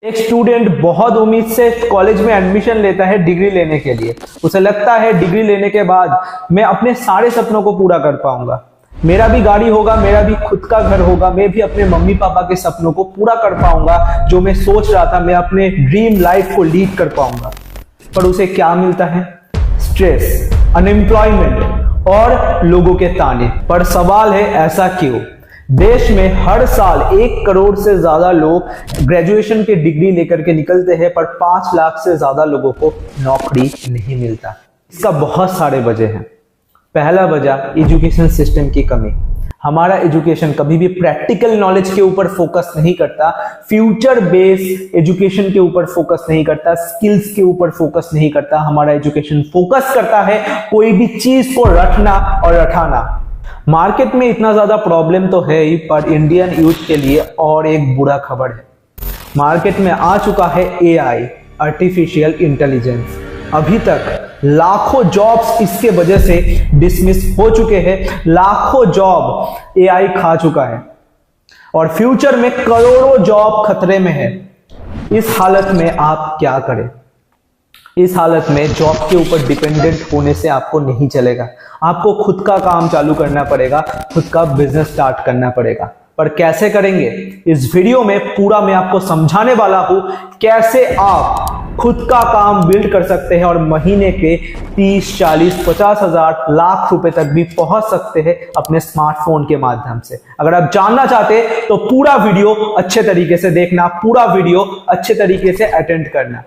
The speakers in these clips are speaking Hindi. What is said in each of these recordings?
एक स्टूडेंट बहुत उम्मीद से कॉलेज में एडमिशन लेता है डिग्री लेने के लिए। उसे लगता है डिग्री लेने के बाद मैं अपने सारे सपनों को पूरा कर पाऊंगा, मेरा भी गाड़ी होगा, मेरा भी खुद का घर होगा, मैं भी अपने मम्मी पापा के सपनों को पूरा कर पाऊंगा, जो मैं सोच रहा था मैं अपने ड्रीम लाइफ को लीड कर पाऊंगा। पर उसे क्या मिलता है? स्ट्रेस, अनएम्प्लॉयमेंट और लोगों के ताने। पर सवाल है, ऐसा क्यों? देश में हर साल 1 करोड़ से ज्यादा लोग ग्रेजुएशन की डिग्री लेकर के निकलते हैं, पर 5 लाख से ज्यादा लोगों को नौकरी नहीं मिलता। इसका बहुत सारे वजह हैं। पहला वजह एजुकेशन सिस्टम की कमी। हमारा एजुकेशन कभी भी प्रैक्टिकल नॉलेज के ऊपर फोकस नहीं करता, फ्यूचर बेस्ड एजुकेशन के ऊपर फोकस नहीं करता, स्किल्स के ऊपर फोकस नहीं करता। हमारा एजुकेशन फोकस करता है कोई भी चीज को रटना और रटाना। मार्केट में इतना ज्यादा प्रॉब्लम तो है ही, पर इंडियन यूथ के लिए और एक बुरा खबर है। मार्केट में आ चुका है एआई, आर्टिफिशियल इंटेलिजेंस। अभी तक लाखों जॉब्स इसके वजह से डिसमिस हो चुके हैं, लाखों जॉब एआई खा चुका है और फ्यूचर में करोड़ों जॉब खतरे में है। इस हालत में आप क्या करें? इस हालत में जॉब के ऊपर डिपेंडेंट होने से आपको नहीं चलेगा। आपको खुद का काम चालू करना पड़ेगा, खुद का बिजनेस स्टार्ट करना पड़ेगा। पर कैसे करेंगे? इस वीडियो में पूरा मैं आपको समझाने वाला हूं कैसे आप खुद का काम बिल्ड कर सकते हैं और महीने के 30, 40, 50 हजार, लाख रुपए तक भी पहुंच सकते हैं अपने स्मार्टफोन के माध्यम से। अगर आप जानना चाहते हैं तो पूरा वीडियो अच्छे तरीके से देखना, पूरा वीडियो अच्छे तरीके से अटेंड करना।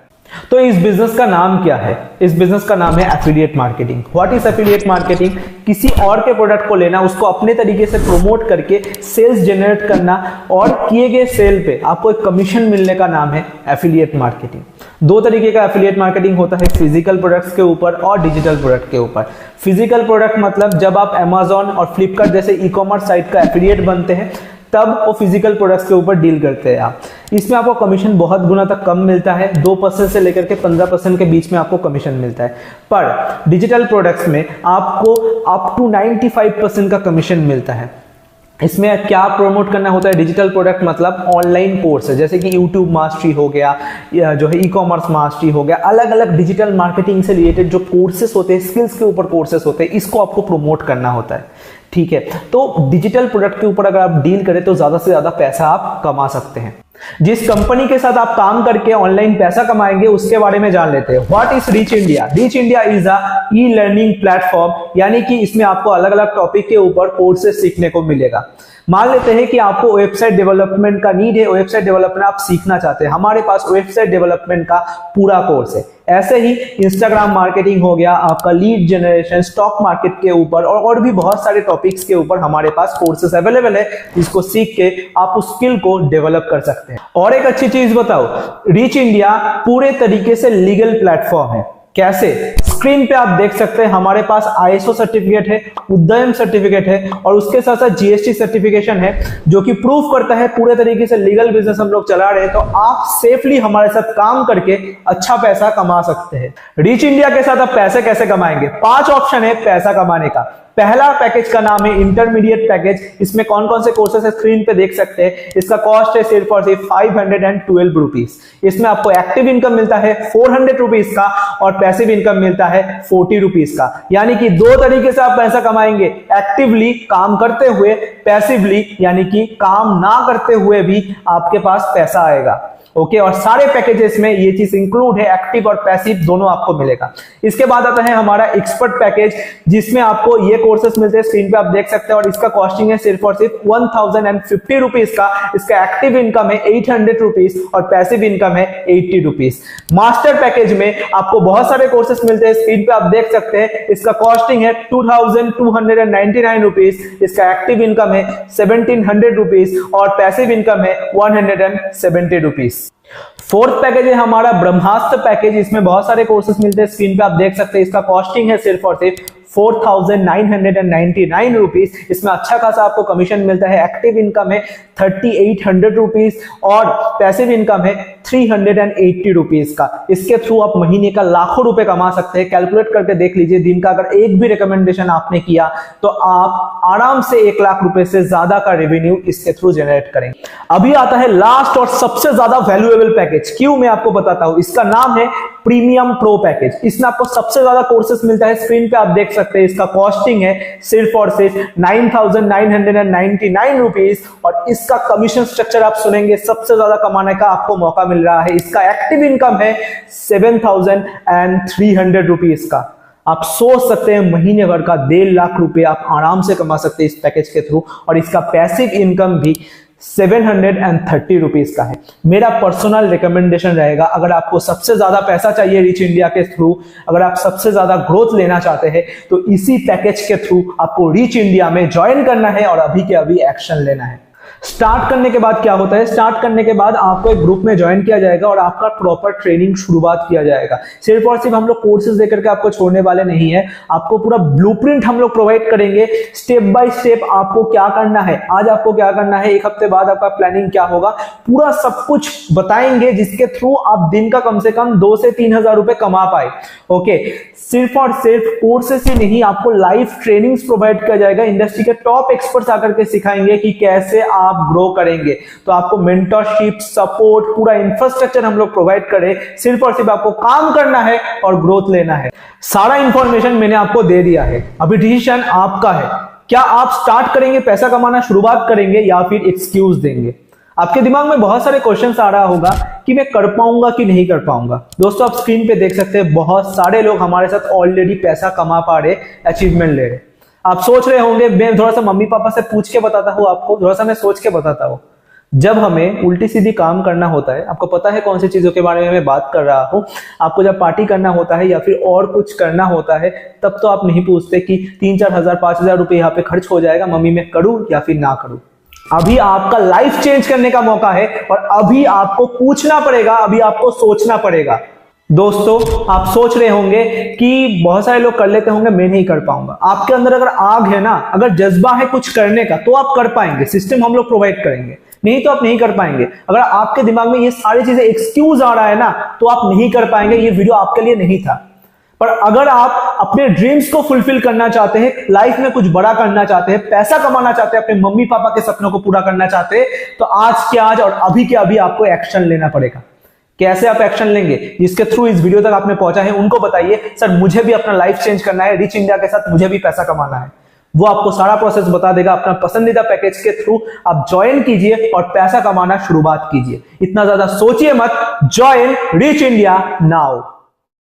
तो इस बिजनेस का नाम क्या है? इस बिजनेस का नाम है affiliate marketing. What is affiliate marketing? किसी और के प्रोडक्ट को लेना, उसको अपने तरीके से प्रमोट करके सेल्स जनरेट करना और किए गए सेल पे आपको एक कमीशन मिलने का नाम है एफिलिएट मार्केटिंग। 2 तरीके का एफिलिएट मार्केटिंग होता है, फिजिकल प्रोडक्ट्स के ऊपर और डिजिटल प्रोडक्ट के ऊपर। फिजिकल प्रोडक्ट मतलब जब आप अमेजॉन और फ्लिपकार्ट जैसे ई कॉमर्स साइट का एफिलिएट बनते हैं, तब वो फिजिकल प्रोडक्ट्स के ऊपर डील करते हैं आप। इसमें आपको कमीशन बहुत गुना तक कम मिलता है, 2% से लेकर के 15% के बीच में आपको कमीशन मिलता है। पर डिजिटल प्रोडक्ट्स में आपको अप टू 95% का कमीशन मिलता है। इसमें क्या प्रमोट करना होता है? डिजिटल प्रोडक्ट मतलब ऑनलाइन कोर्स है, जैसे कि यूट्यूब मास्टरी हो गया, या जो है ई कॉमर्स मास्टरी हो गया, अलग अलग डिजिटल मार्केटिंग से रिलेटेड जो कोर्सेस होते हैं, स्किल्स के ऊपर कोर्सेस होते हैं, इसको आपको प्रमोट करना होता है। ठीक है, तो डिजिटल प्रोडक्ट के ऊपर अगर आप डील करें तो ज्यादा से ज्यादा पैसा आप कमा सकते हैं। जिस कंपनी के साथ आप काम करके ऑनलाइन पैसा कमाएंगे उसके बारे में जान लेते हैं। What is reach India? Reach India is a e learning platform, यानी कि इसमें आपको अलग अलग टॉपिक के ऊपर कोर्सेस सीखने को मिलेगा। मान लेते हैं कि आपको वेबसाइट डेवलपमेंट का नीड है, वेबसाइट डेवलपमेंट आप सीखना चाहते हैं, हमारे पास वेबसाइट डेवलपमेंट का पूरा कोर्स है। ऐसे ही इंस्टाग्राम मार्केटिंग हो गया, आपका लीड जनरेशन, स्टॉक मार्केट के ऊपर और भी बहुत सारे टॉपिक्स के ऊपर हमारे पास कोर्सेस अवेलेबल है, जिसको सीख के आप उस स्किल को डेवलप कर सकते हैं। और एक अच्छी चीज बताओ, रीच इंडिया पूरे तरीके से लीगल प्लेटफॉर्म है। कैसे? स्क्रीन पे आप देख सकते हैं हमारे पास आईएसओ सर्टिफिकेट है, उद्यम सर्टिफिकेट है और उसके साथ साथ जीएसटी सर्टिफिकेशन है, जो कि प्रूफ करता है पूरे तरीके से लीगल बिजनेस हम लोग चला रहे हैं। तो आप सेफली हमारे साथ काम करके अच्छा पैसा कमा सकते हैं। रीच इंडिया के साथ आप पैसे कैसे कमाएंगे? 5 ऑप्शन है पैसा कमाने का। पहला पैकेज का नाम है इंटरमीडिएट पैकेज। इसमें कौन कौन से कोर्सेस है स्क्रीन पे देख सकते हैं। इसका कॉस्ट है सिर्फ और सिर्फ 512 रुपीज। इसमें आपको एक्टिव इनकम मिलता है 400 रुपीज का और पैसिव इनकम मिलता है 40 रुपीज का। यानी कि 2 तरीके से आप पैसा कमाएंगे, एक्टिवली काम करते हुए, पैसिवली यानी कि काम ना करते हुए भी आपके पास पैसा आएगा। ओके, और सारे पैकेजेस में ये चीज इंक्लूड है, एक्टिव और पैसिव दोनों आपको मिलेगा। इसके बाद आता है हमारा एक्सपर्ट पैकेज, जिसमें आपको ये कोर्सेस मिलते हैं, स्क्रीन पे आप देख सकते हैं, और इसका कॉस्टिंग है सिर्फ और सिर्फ 1050 रुपीज का। इसका एक्टिव इनकम है 800 रुपीज और पैसिव इनकम है 80 रुपीज। मास्टर पैकेज में आपको बहुत सारे कोर्सेस मिलते हैं, स्क्रीन पे आप देख सकते हैं। इसका कॉस्टिंग है 2299 रुपीज। इसका एक्टिव इनकम है 1700 रुपीज और पैसिव इनकम है 170 रुपीज। 4th पैकेज है हमारा ब्रह्मास्त्र पैकेज। इसमें बहुत सारे कोर्सेस मिलते हैं, स्क्रीन पे आप देख सकते हैं। इसका कॉस्टिंग है सिर्फ और सिर्फ 4,999 रुपीज। इसमें अच्छा खासा आपको कमीशन मिलता है। एक्टिव इनकम है 3,800 रुपीज और पैसिव इनकम है 380 रुपीज का। इसके थ्रू आप महीने का लाखों रुपए कमा सकते हैं। कैलकुलेट करके देख लीजिए, दिन का अगर एक भी रिकमेंडेशन आपने किया तो आप आराम से 1 लाख रुपए से ज्यादा का रेवेन्यू इसके थ्रू जनरेट करेंगे। अभी आता है लास्ट और सबसे ज्यादा वैल्यूएबल पैकेज। क्यों, मैं आपको बताता हूं। इसका नाम है प्रीमियम प्रो पैकेज। इसमें आपको सबसे ज्यादा कोर्सेस मिलता है। स्क्रीन पे आप देख सकते हैं, इसका कॉस्टिंग है सिर्फ और सिर्फ 9,999 रुपीज और इसका कमीशन स्ट्रक्चर आप सुनेंगे, सबसे ज्यादा कमाने का आपको मौका मिल रहा है। इसका एक्टिव इनकम है 7,300 रुपीज का। आप सोच सकते हैं महीने भर का 1.5 लाख रुपए आप आराम से कमा सकते हैं इस पैकेज के थ्रू। और इसका पैसिव इनकम भी 730 रुपीज का है। मेरा पर्सनल रिकमेंडेशन रहेगा, अगर आपको सबसे ज्यादा पैसा चाहिए रीच इंडिया के थ्रू, अगर आप सबसे ज्यादा ग्रोथ लेना चाहते हैं तो इसी पैकेज के थ्रू आपको रीच इंडिया में ज्वाइन करना है और अभी के अभी एक्शन लेना है। स्टार्ट करने के बाद क्या होता है, स्टार्ट करने के बाद आपको एक ग्रुप में ज्वाइन किया जाएगा और आपका प्रॉपर ट्रेनिंग शुरुआत किया जाएगा। सिर्फ और सिर्फ हम लोग कोर्सेज देकर के आपको छोड़ने वाले नहीं है, आपको पूरा ब्लूप्रिंट हम लोग प्रोवाइड करेंगे। स्टेप बाय स्टेप आपको क्या करना है, आज आपको क्या करना है, एक हफ्ते बाद आपका प्लानिंग क्या होगा, पूरा सब कुछ बताएंगे, जिसके थ्रू आप दिन का कम से कम 2 से 3 हजार रुपए कमा पाए। ओके, सिर्फ और सिर्फ कोर्सेस ही नहीं, आपको लाइव ट्रेनिंग्स प्रोवाइड किया जाएगा। इंडस्ट्री के टॉप एक्सपर्ट्स आकर के सिखाएंगे कि कैसे आप ग्रो करेंगे। तो आपको मेंटरशिप, सपोर्ट, पूरा इंफ्रास्ट्रक्चर हम लोग प्रोवाइड करें। सिर्फ और सिर्फ आपको काम करना है और ग्रोथ लेना है। सारा इंफॉर्मेशन मैंने आपको दे दिया है, अभी डिसीजन आपका है। क्या आप स्टार्ट करेंगे, पैसा कमाना शुरुआत करेंगे या फिर एक्सक्यूज देंगे? आपके दिमाग में बहुत सारे क्वेश्चंस आ रहा होगा कि मैं कर पाऊंगा कि नहीं कर पाऊंगा। दोस्तों, आप स्क्रीन पे देख सकते हैं बहुत सारे लोग हमारे साथ ऑलरेडी पैसा कमा पा रहे, अचीवमेंट ले रहे। आप सोच रहे होंगे मैं थोड़ा सा मम्मी पापा से पूछ के बताता हूं, आपको थोड़ा सा मैं सोच के बताता हूं। जब हमें उल्टी सीधी काम करना होता है, आपको पता है कौन सी चीजों के बारे में मैं बात कर रहा हूं, आपको जब पार्टी करना होता है या फिर और कुछ करना होता है, तब तो आप नहीं पूछते कि 3-4 हजार 5 हजार रुपए यहाँ पे खर्च हो जाएगा, मम्मी मैं करूं या फिर ना करूं। अभी आपका लाइफ चेंज करने का मौका है और अभी आपको पूछना पड़ेगा, अभी आपको सोचना पड़ेगा। दोस्तों, आप सोच रहे होंगे कि बहुत सारे लोग कर लेते होंगे, मैं नहीं कर पाऊंगा। आपके अंदर अगर आग है ना, अगर जज्बा है कुछ करने का, तो आप कर पाएंगे। सिस्टम हम लोग प्रोवाइड करेंगे, नहीं तो आप नहीं कर पाएंगे। अगर आपके दिमाग में ये सारी चीजें एक्सक्यूज आ रहा है ना, तो आप नहीं कर पाएंगे। ये वीडियो आपके लिए नहीं था। पर अगर आप अपने ड्रीम्स को फुलफिल करना चाहते हैं, लाइफ में कुछ बड़ा करना चाहते हैं, पैसा कमाना चाहते हैं, अपने मम्मी पापा के सपनों को पूरा करना चाहते हैं, तो आज के आज और अभी के अभी आपको एक्शन लेना पड़ेगा। कैसे आप एक्शन लेंगे, जिसके थ्रू इस वीडियो तक आपने पहुंचा है उनको बताइए, सर मुझे भी अपना लाइफ चेंज करना है, रिच इंडिया के साथ मुझे भी पैसा कमाना है। वो आपको सारा प्रोसेस बता देगा। अपना पसंदीदा पैकेज के थ्रू आप ज्वाइन कीजिए और पैसा कमाना शुरुआत कीजिए। इतना ज्यादा सोचिए मत, ज्वाइन रिच इंडिया नाउ।